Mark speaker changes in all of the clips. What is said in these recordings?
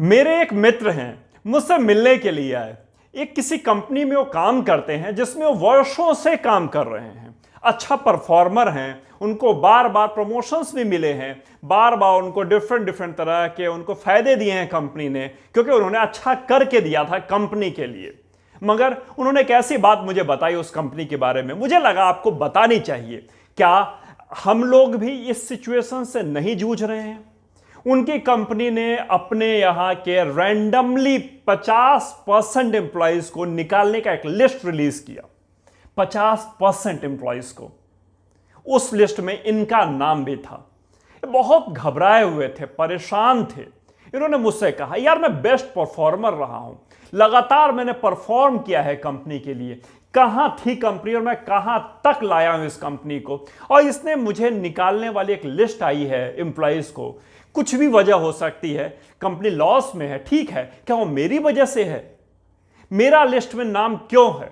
Speaker 1: मेरे एक मित्र हैं, मुझसे मिलने के लिए आए। एक किसी कंपनी में वो काम करते हैं जिसमें वो वर्षों से काम कर रहे हैं, अच्छा परफॉर्मर हैं, उनको बार बार प्रमोशंस भी मिले हैं, बार बार उनको डिफरेंट तरह के उनको फायदे दिए हैं कंपनी ने, क्योंकि उन्होंने अच्छा करके दिया था कंपनी के लिए। मगर उन्होंने एक ऐसी बात मुझे बताई उस कंपनी के बारे में, मुझे लगा आपको बतानी चाहिए। क्या हम लोग भी इस सिचुएशन से नहीं जूझ रहे हैं? उनकी कंपनी ने अपने यहां के रैंडमली 50% एम्प्लॉयज को निकालने का एक लिस्ट रिलीज किया। 50% एम्प्लॉयज को, उस लिस्ट में इनका नाम भी था। बहुत घबराए हुए थे, परेशान थे। इन्होंने मुझसे कहा, यार मैं बेस्ट परफॉर्मर रहा हूं, लगातार मैंने परफॉर्म किया है कंपनी के लिए। कहां थी कंपनी और मैं कहां तक लाया हूं इस कंपनी को, और इसने मुझे निकालने वाली एक लिस्ट आई है एम्प्लॉयज को। कुछ भी वजह हो सकती है, कंपनी लॉस में है, ठीक है, क्या वो मेरी वजह से है? मेरा लिस्ट में नाम क्यों है?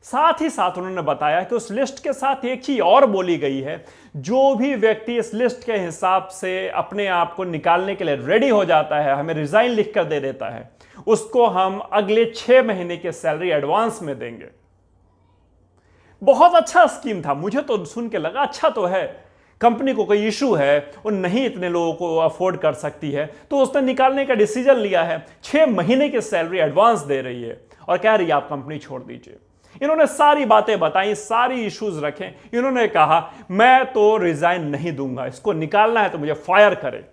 Speaker 1: साथ ही साथ उन्होंने बताया कि उस लिस्ट के साथ एक चीज और बोली गई है, जो भी व्यक्ति इस लिस्ट के हिसाब से अपने आप को निकालने के लिए रेडी हो जाता है, हमें रिजाइन लिख कर दे देता है, उसको हम अगले 6 महीने की सैलरी एडवांस में देंगे। बहुत अच्छा स्कीम था, मुझे तो सुन के लगा अच्छा तो है, कंपनी को कोई इशू है और नहीं इतने लोगों को अफोर्ड कर सकती है, तो उसने निकालने का डिसीजन लिया है, 6 महीने की सैलरी एडवांस दे रही है और कह रही है आप कंपनी छोड़ दीजिए। इन्होंने सारी बातें बताई, सारी इश्यूज रखे। इन्होंने कहा मैं तो रिजाइन नहीं दूंगा, इसको निकालना है तो मुझे फायर करे।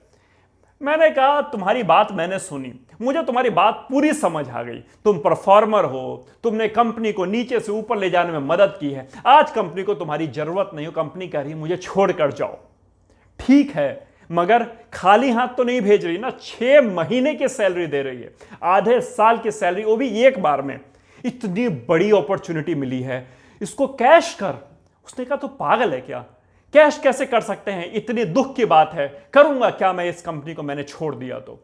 Speaker 1: मैंने कहा तुम्हारी बात मैंने सुनी, मुझे तुम्हारी बात पूरी समझ आ गई। तुम परफॉर्मर हो, तुमने कंपनी को नीचे से ऊपर ले जाने में मदद की है। आज कंपनी को तुम्हारी जरूरत नहीं हो, कंपनी कह रही है मुझे छोड़कर जाओ। ठीक है, मगर खाली हाथ तो नहीं भेज रही ना, 6 महीने की सैलरी दे रही है, आधे साल की सैलरी, वो भी एक बार में। इतनी बड़ी अपॉर्चुनिटी मिली है, इसको कैश कर। उसने कहा तो पागल है क्या, कैश कैसे कर सकते हैं, इतनी दुख की बात है। करूंगा क्या मैं इस कंपनी को, मैंने छोड़ दिया तो?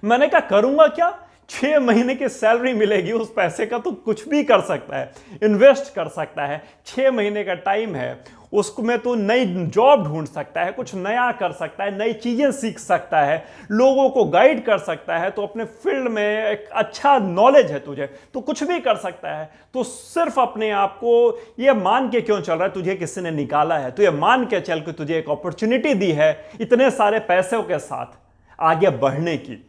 Speaker 1: मैंने कहा करूंगा क्या, 6 महीने की सैलरी मिलेगी, उस पैसे का तो कुछ भी कर सकता है, इन्वेस्ट कर सकता है। 6 महीने का टाइम है, उसमें तो नई जॉब ढूंढ सकता है, कुछ नया कर सकता है, नई चीजें सीख सकता है, लोगों को गाइड कर सकता है। तो अपने फील्ड में एक अच्छा नॉलेज है तुझे, तो कुछ भी कर सकता है। तो सिर्फ अपने आप को ये मान के क्यों चल रहा है तुझे किसी ने निकाला है? तो ये मान के चल के तुझे एक अपॉर्चुनिटी दी है इतने सारे पैसों के साथ आगे बढ़ने की।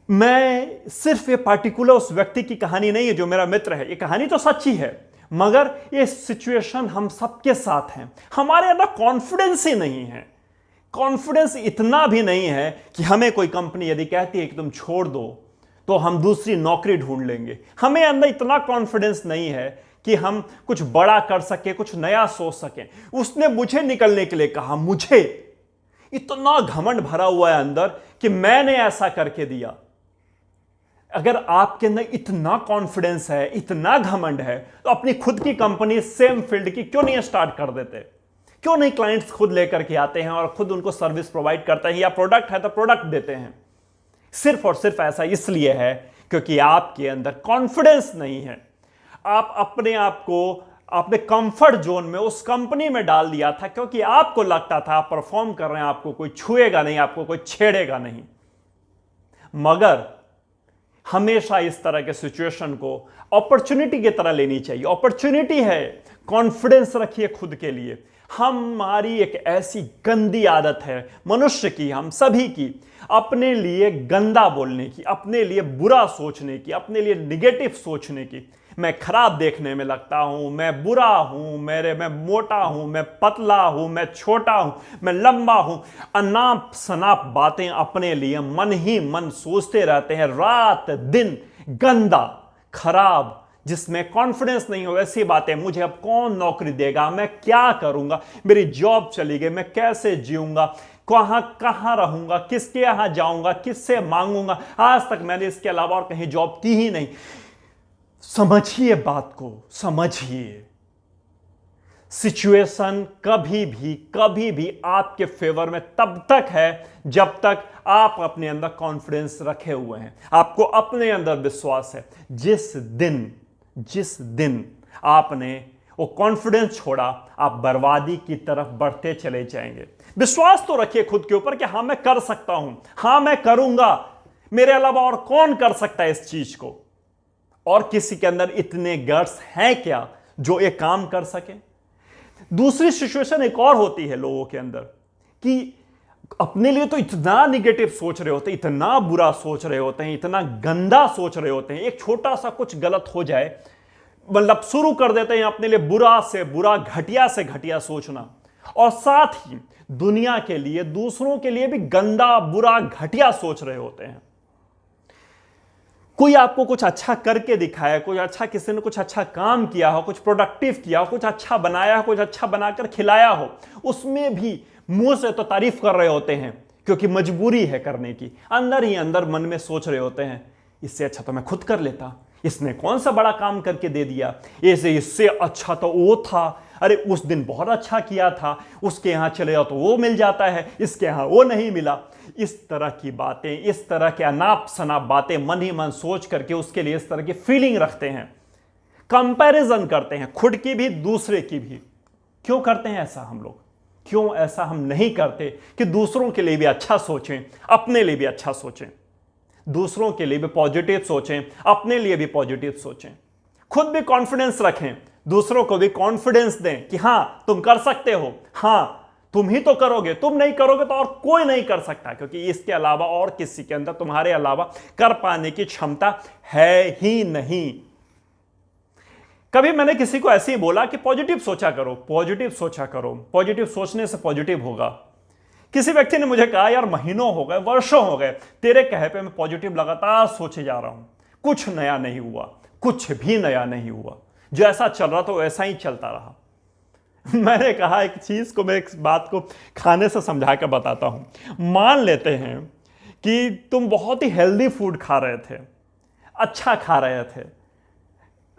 Speaker 1: मैं सिर्फ ये पार्टिकुलर उस व्यक्ति की कहानी नहीं है जो मेरा मित्र है, ये कहानी तो सच्ची है, मगर ये सिचुएशन हम सबके साथ है। हमारे अंदर कॉन्फिडेंस ही नहीं है, कॉन्फिडेंस इतना भी नहीं है कि हमें कोई कंपनी यदि कहती है कि तुम छोड़ दो तो हम दूसरी नौकरी ढूंढ लेंगे। हमें अंदर इतना कॉन्फिडेंस नहीं है कि हम कुछ बड़ा कर सके, कुछ नया सोच सकें। उसने मुझे निकलने के लिए कहा, मुझे इतना घमंड भरा हुआ है अंदर कि मैंने ऐसा करके दिया। अगर आपके अंदर इतना कॉन्फिडेंस है, इतना घमंड है, तो अपनी खुद की कंपनी सेम फील्ड की क्यों नहीं स्टार्ट कर देते? क्यों नहीं क्लाइंट्स खुद लेकर के आते हैं और खुद उनको सर्विस प्रोवाइड करते हैं, या प्रोडक्ट है तो प्रोडक्ट देते हैं? सिर्फ और सिर्फ ऐसा इसलिए है क्योंकि आपके अंदर कॉन्फिडेंस नहीं है। आप अपने आप को अपने कंफर्ट जोन में उस कंपनी में डाल दिया था क्योंकि आपको लगता था आप परफॉर्म कर रहे हैं, आपको कोई छुएगा नहीं, आपको कोई छेड़ेगा नहीं। मगर हमेशा इस तरह के सिचुएशन को अपॉर्चुनिटी की तरह लेनी चाहिए। अपॉर्चुनिटी है, कॉन्फिडेंस रखिए खुद के लिए। हमारी एक ऐसी गंदी आदत है मनुष्य की, हम सभी की, अपने लिए गंदा बोलने की, अपने लिए बुरा सोचने की, अपने लिए निगेटिव सोचने की। मैं खराब देखने में लगता हूं, मैं बुरा हूं, मैं मोटा हूं, मैं पतला हूं, मैं छोटा हूं, मैं लंबा हूं। अनाप शनाप बातें अपने लिए मन ही मन सोचते रहते हैं, रात दिन गंदा खराब, जिसमें कॉन्फिडेंस नहीं हो। ऐसी बातें, मुझे अब कौन नौकरी देगा, मैं क्या करूंगा, मेरी जॉब चली गई, मैं कैसे जीऊंगा, कहां कहां रहूंगा, किसके यहां जाऊंगा, किससे मांगूंगा, आज तक मैंने इसके अलावा और कहीं जॉब की ही नहीं। समझिए बात को, समझिए। सिचुएशन कभी भी आपके फेवर में तब तक है जब तक आप अपने अंदर कॉन्फिडेंस रखे हुए हैं, आपको अपने अंदर विश्वास है। जिस दिन आपने वो कॉन्फिडेंस छोड़ा, आप बर्बादी की तरफ बढ़ते चले जाएंगे। विश्वास तो रखिए खुद के ऊपर कि हां मैं कर सकता हूं, हां मैं करूंगा, मेरे अलावा और कौन कर सकता है इस चीज को। और किसी के अंदर इतने गट्स हैं क्या जो एक काम कर सके। दूसरी सिचुएशन एक और होती है लोगों के अंदर कि अपने लिए तो इतना निगेटिव सोच रहे होते हैं, इतना बुरा सोच रहे होते हैं, इतना गंदा सोच रहे होते हैं, एक छोटा सा कुछ गलत हो जाए मतलब शुरू कर देते हैं अपने लिए बुरा से बुरा, घटिया से घटिया सोचना, और साथ ही दुनिया के लिए, दूसरों के लिए भी गंदा, बुरा, घटिया सोच रहे होते हैं। कोई आपको कुछ अच्छा करके दिखाया, कोई अच्छा, किसी ने कुछ अच्छा काम किया हो, कुछ प्रोडक्टिव किया हो, कुछ अच्छा बनाया हो, कुछ अच्छा बनाकर खिलाया हो, उसमें भी मुंह से तो तारीफ कर रहे होते हैं क्योंकि मजबूरी है करने की, अंदर ही अंदर मन में सोच रहे होते हैं इससे अच्छा तो मैं खुद कर लेता, इसने कौन सा बड़ा काम करके दे दिया, इससे अच्छा तो वो था, अरे उस दिन बहुत अच्छा किया था, उसके यहां चले जाओ तो वो मिल जाता है, इसके यहां वो नहीं मिला। इस तरह की बातें, इस तरह के अनाप शनाप बातें मन ही मन सोच करके उसके लिए इस तरह की फीलिंग रखते हैं, कंपैरिजन करते हैं, खुद की भी दूसरे की भी। क्यों करते हैं ऐसा हम लोग? क्यों ऐसा हम नहीं करते कि दूसरों के लिए भी अच्छा सोचें, अपने लिए भी अच्छा सोचें, दूसरों के लिए भी पॉजिटिव सोचें, अपने लिए भी पॉजिटिव सोचें, खुद भी कॉन्फिडेंस रखें, दूसरों को भी कॉन्फिडेंस दें कि हां तुम कर सकते हो, हां तुम ही तो करोगे, तुम नहीं करोगे तो और कोई नहीं कर सकता, क्योंकि इसके अलावा और किसी के अंदर तुम्हारे अलावा कर पाने की क्षमता है ही नहीं। कभी मैंने किसी को ऐसे ही बोला कि पॉजिटिव सोचा करो, पॉजिटिव सोचा करो, पॉजिटिव सोचने से पॉजिटिव होगा। किसी व्यक्ति ने मुझे कहा यार महीनों हो गए, वर्षों हो गए, तेरे कहे पे मैं पॉजिटिव लगातार सोचे जा रहा हूं, कुछ नया नहीं हुआ, कुछ भी नया नहीं हुआ, जो ऐसा चल रहा था वैसा ही चलता रहा। मैंने कहा एक चीज को, मैं एक बात को खाने से समझा कर बताता हूं। मान लेते हैं कि तुम बहुत ही हेल्दी फूड खा रहे थे, अच्छा खा रहे थे,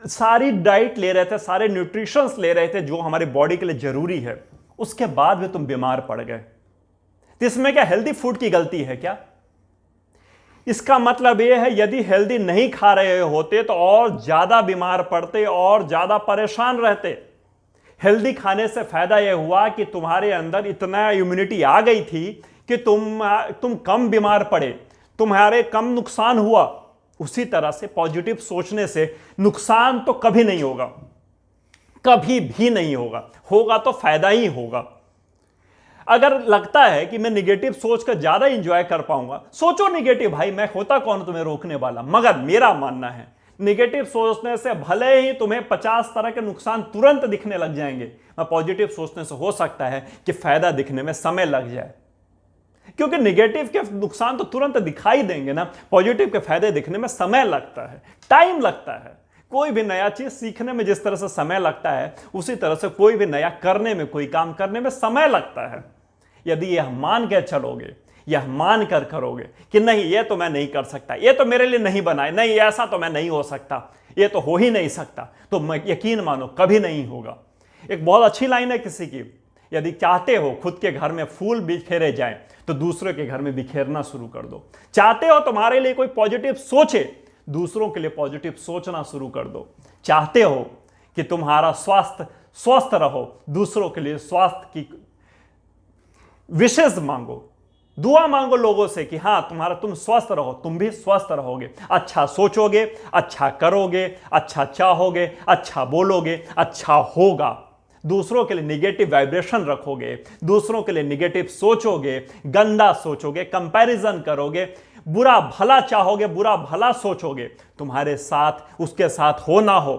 Speaker 1: सारी डाइट ले रहे थे, सारे न्यूट्रिशंस ले रहे थे जो हमारी बॉडी के लिए जरूरी है, उसके बाद भी तुम बीमार पड़ गए, तो इसमें क्या हेल्दी फूड की गलती है क्या? इसका मतलब यह है यदि हेल्दी नहीं खा रहे होते तो और ज्यादा बीमार पड़ते और ज्यादा परेशान रहते। हेल्दी खाने से फायदा यह हुआ कि तुम्हारे अंदर इतना इम्यूनिटी आ गई थी कि तुम कम बीमार पड़े, तुम्हारे कम नुकसान हुआ। उसी तरह से पॉजिटिव सोचने से नुकसान तो कभी नहीं होगा, कभी भी नहीं होगा, होगा तो फायदा ही होगा। अगर लगता है कि मैं निगेटिव सोचकर ज्यादा एंजॉय कर पाऊंगा, सोचो निगेटिव, भाई मैं होता कौन तुम्हें रोकने वाला। मगर मेरा मानना है निगेटिव सोचने से भले ही तुम्हें 50 तरह के नुकसान तुरंत दिखने लग जाएंगे, पॉजिटिव सोचने से हो सकता है कि फायदा दिखने में समय लग जाए, क्योंकि निगेटिव के नुकसान तो तुरंत दिखाई देंगे ना, पॉजिटिव के फायदे दिखने में समय लगता है, टाइम लगता है। कोई भी नया चीज सीखने में जिस तरह से समय लगता है, उसी तरह से कोई भी नया करने में, कोई काम करने में समय लगता है। यदि यह मान के चलोगे, यह मान कर करोगे कि नहीं ये तो मैं नहीं कर सकता, ये तो मेरे लिए नहीं बना है, नहीं ऐसा तो मैं नहीं हो सकता, ये तो हो ही नहीं सकता, तो मैं यकीन मानो कभी नहीं होगा। एक बहुत अच्छी लाइन है किसी की, यदि चाहते हो खुद के घर में फूल बिखेरे जाएं तो दूसरों के घर में बिखेरना शुरू कर दो। चाहते हो तुम्हारे लिए कोई पॉजिटिव सोचे, दूसरों के लिए पॉजिटिव सोचना शुरू कर दो। चाहते हो कि तुम्हारा स्वास्थ्य स्वस्थ रहो, दूसरों के लिए स्वास्थ्य की विशेष मांगो, दुआ मांगो लोगों से कि हां तुम स्वस्थ रहो, तुम भी स्वस्थ रहोगे, अच्छा सोचोगे, अच्छा करोगे, अच्छा चाहोगे, अच्छा बोलोगे, अच्छा होगा। दूसरों के लिए निगेटिव वाइब्रेशन रखोगे, दूसरों के लिए निगेटिव सोचोगे, गंदा सोचोगे, कंपैरिजन करोगे, बुरा भला चाहोगे, बुरा भला सोचोगे, तुम्हारे साथ उसके साथ हो ना हो,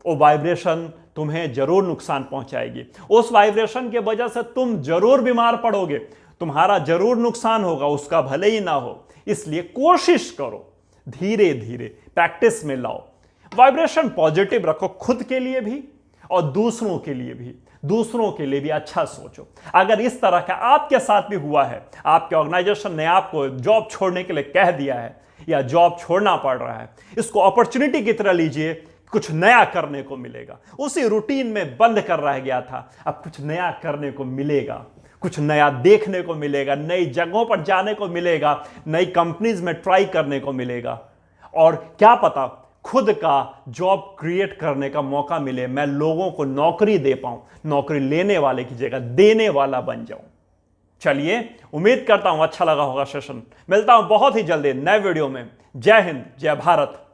Speaker 1: वो वाइब्रेशन तुम्हें जरूर नुकसान पहुंचाएगी। उस वाइब्रेशन के वजह से तुम जरूर बीमार पड़ोगे, तुम्हारा जरूर नुकसान होगा, उसका भले ही ना हो। इसलिए कोशिश करो, धीरे धीरे प्रैक्टिस में लाओ, वाइब्रेशन पॉजिटिव रखो, खुद के लिए भी और दूसरों के लिए भी। दूसरों के लिए भी अच्छा सोचो। अगर इस तरह का आपके साथ भी हुआ है, आपके ऑर्गेनाइजेशन ने आपको जॉब छोड़ने के लिए कह दिया है या जॉब छोड़ना पड़ रहा है, इसको अपॉर्चुनिटी की तरह लीजिए, कुछ नया करने को मिलेगा। उसी रूटीन में बंद कर रह गया था, अब कुछ नया करने को मिलेगा, कुछ नया देखने को मिलेगा, नई जगहों पर जाने को मिलेगा, नई कंपनीज में ट्राई करने को मिलेगा, और क्या पता खुद का जॉब क्रिएट करने का मौका मिले, मैं लोगों को नौकरी दे पाऊं, नौकरी लेने वाले की जगह देने वाला बन जाऊं। चलिए, उम्मीद करता हूं अच्छा लगा होगा सेशन। मिलता हूं बहुत ही जल्दी नए वीडियो में। जय हिंद, जय भारत।